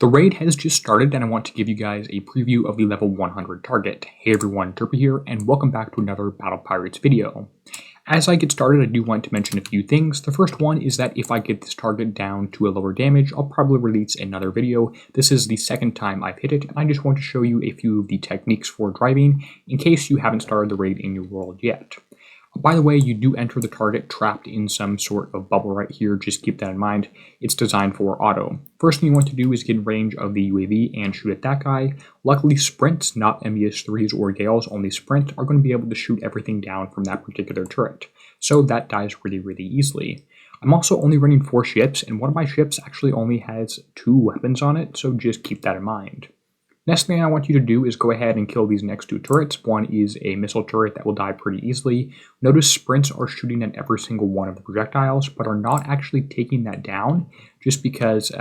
The raid has just started and I want to give you guys a preview of the level 100 target. Hey everyone, Derpy here and welcome back to another Battle Pirates video. As I get started, I do want to mention a few things. The first one is that if I get this target down to a lower damage, I'll probably release another video. This is the second time I've hit it and I just want to show you a few of the techniques for driving in case you haven't started the raid in your world yet. By the way, you do enter the target trapped in some sort of bubble right here, just keep that in mind. It's designed for auto. First thing you want to do is get in range of the UAV and shoot at that guy. Luckily sprints, not MBS-3s or Gales, only sprint, are going to be able to shoot everything down from that particular turret. So that dies really easily. I'm also only running 4 ships, and one of my ships actually only has 2 weapons on it, so just keep that in mind. Next thing I want you to do is go ahead and kill these next 2 turrets. One is a missile turret that will die pretty easily. Notice sprints are shooting at every single one of the projectiles, but are not actually taking that down just because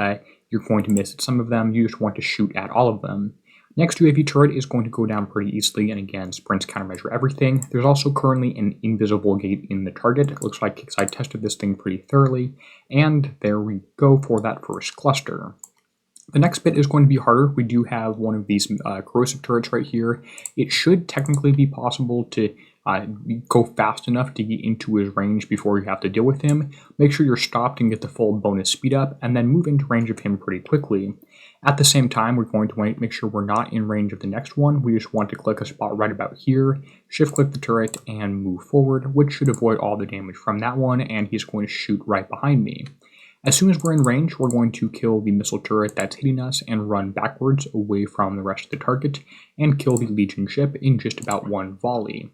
you're going to miss some of them. You just want to shoot at all of them. Next UAV turret is going to go down pretty easily, and again, sprints countermeasure everything. There's also currently an invisible gate in the target. It looks like Kixeye tested this thing pretty thoroughly, and there we go for that first cluster. The next bit is going to be harder. We do have one of these corrosive turrets right here. It should technically be possible to go fast enough to get into his range before you have to deal with him. Make sure you're stopped and get the full bonus speed up, and then move into range of him pretty quickly. At the same time, we're going to make sure we're not in range of the next one. We just want to click a spot right about here, shift click the turret, and move forward, which should avoid all the damage from that one, and he's going to shoot right behind me. As soon as we're in range, we're going to kill the missile turret that's hitting us and run backwards away from the rest of the target and kill the Legion ship in just about 1 volley.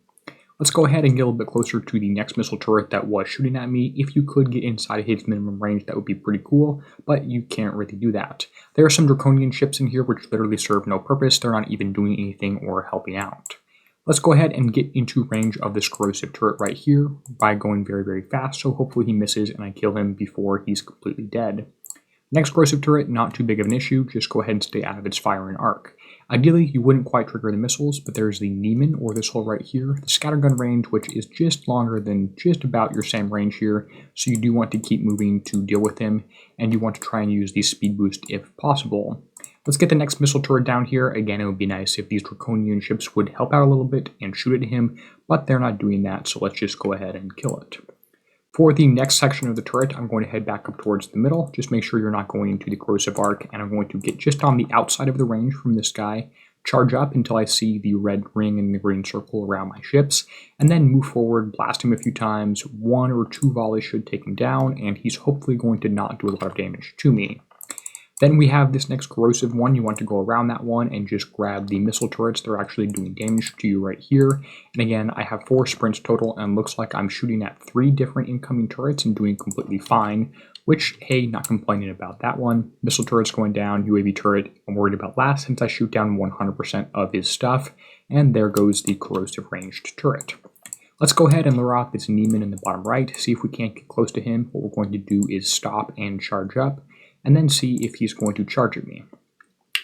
Let's go ahead and get a little bit closer to the next missile turret that was shooting at me. If you could get inside of his minimum range, that would be pretty cool, but you can't really do that. There are some draconian ships in here which literally serve no purpose. They're not even doing anything or helping out. Let's go ahead and get into range of this corrosive turret right here by going very fast, so hopefully he misses and I kill him before he's completely dead. Next corrosive turret, not too big of an issue, just go ahead and stay out of its firing arc. Ideally, you wouldn't quite trigger the missiles, but there's the Neiman, or this hole right here, the scattergun range, which is just longer than just about your same range here, so you do want to keep moving to deal with him, and you want to try and use the speed boost if possible. Let's get the next missile turret down here. Again, it would be nice if these draconian ships would help out a little bit and shoot at him, but they're not doing that, so let's just go ahead and kill it. For the next section of the turret, I'm going to head back up towards the middle. Just make sure you're not going into the corrosive arc, and I'm going to get just on the outside of the range from this guy, charge up until I see the red ring and the green circle around my ships, and then move forward, blast him a few times. 1 or 2 volleys should take him down, and he's hopefully going to not do a lot of damage to me. Then we have this next corrosive one. You want to go around that one and just grab the missile turrets. They're actually doing damage to you right here. And again, I have 4 sprints total and looks like I'm shooting at 3 different incoming turrets and doing completely fine, which, hey, not complaining about that one. Missile turret's going down, UAV turret I'm worried about last since I shoot down 100% of his stuff. And there goes the corrosive ranged turret. Let's go ahead and lure off this Neiman in the bottom right, see if we can't get close to him. What we're going to do is stop and charge up, and then see if he's going to charge at me.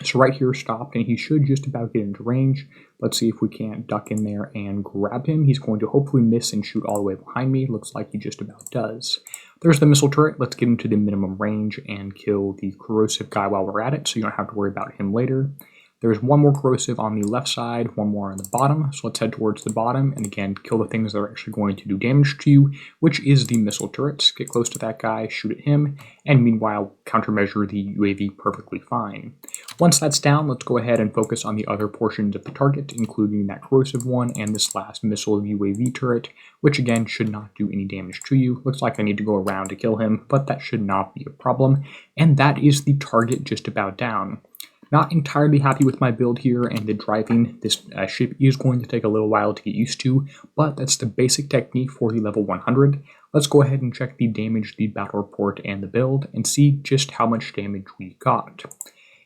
So right here, stopped, and he should just about get into range. Let's see if we can't duck in there and grab him. He's going to hopefully miss and shoot all the way behind me. Looks like he just about does. There's the missile turret. Let's get into the minimum range and kill the corrosive guy while we're at it, so you don't have to worry about him later. There's 1 more corrosive on the left side, 1 more on the bottom, so let's head towards the bottom, and again, kill the things that are actually going to do damage to you, which is the missile turrets. Get close to that guy, shoot at him, and meanwhile, countermeasure the UAV perfectly fine. Once that's down, let's go ahead and focus on the other portions of the target, including that corrosive one and this last missile UAV turret, which again, should not do any damage to you. Looks like I need to go around to kill him, but that should not be a problem, and that is the target just about down. Not entirely happy with my build here and the driving. This ship is going to take a little while to get used to, but that's the basic technique for the level 100. Let's go ahead and check the damage, the battle report, and the build, and see just how much damage we got.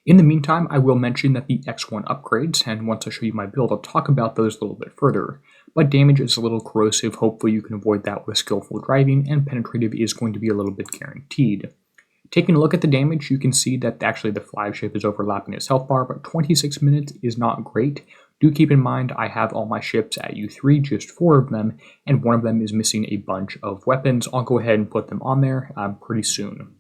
In the meantime, I will mention that the X1 upgrades, and once I show you my build, I'll talk about those a little bit further. But damage is a little corrosive. Hopefully you can avoid that with skillful driving, and penetrative is going to be a little bit guaranteed. Taking a look at the damage, you can see that actually the flagship is overlapping its health bar, but 26 minutes is not great. Do keep in mind I have all my ships at U3, just 4 of them, and 1 of them is missing a bunch of weapons. I'll go ahead and put them on there pretty soon.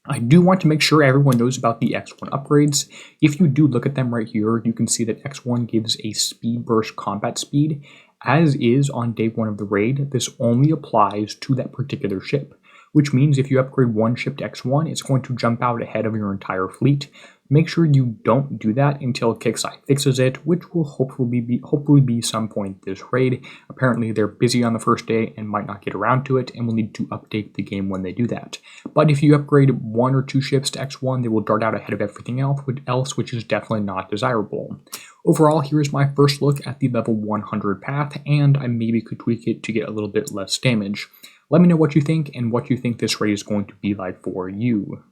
I do want to make sure everyone knows about the X1 upgrades. If you do look at them right here, you can see that X1 gives a speed burst combat speed, as is on day 1 of the raid. This only applies to that particular ship, which means if you upgrade one ship to X1, it's going to jump out ahead of your entire fleet. Make sure you don't do that until Kixeye fixes it, which will hopefully be some point this raid. Apparently they're busy on the first day and might not get around to it, and will need to update the game when they do that. But if you upgrade 1 or 2 ships to X1, they will dart out ahead of everything else, which is definitely not desirable. Overall, here is my first look at the level 100 path, and I maybe could tweak it to get a little bit less damage. Let me know what you think and what you think this raid is going to be like for you.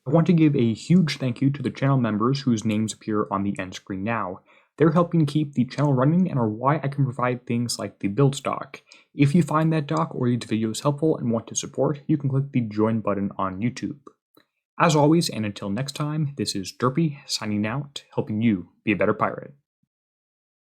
I want to give a huge thank you to the channel members whose names appear on the end screen now. They're helping keep the channel running and are why I can provide things like the build stock. If you find that doc or these videos helpful and want to support, you can click the join button on YouTube. As always, and until next time, this is Derpy signing out, helping you be a better pirate.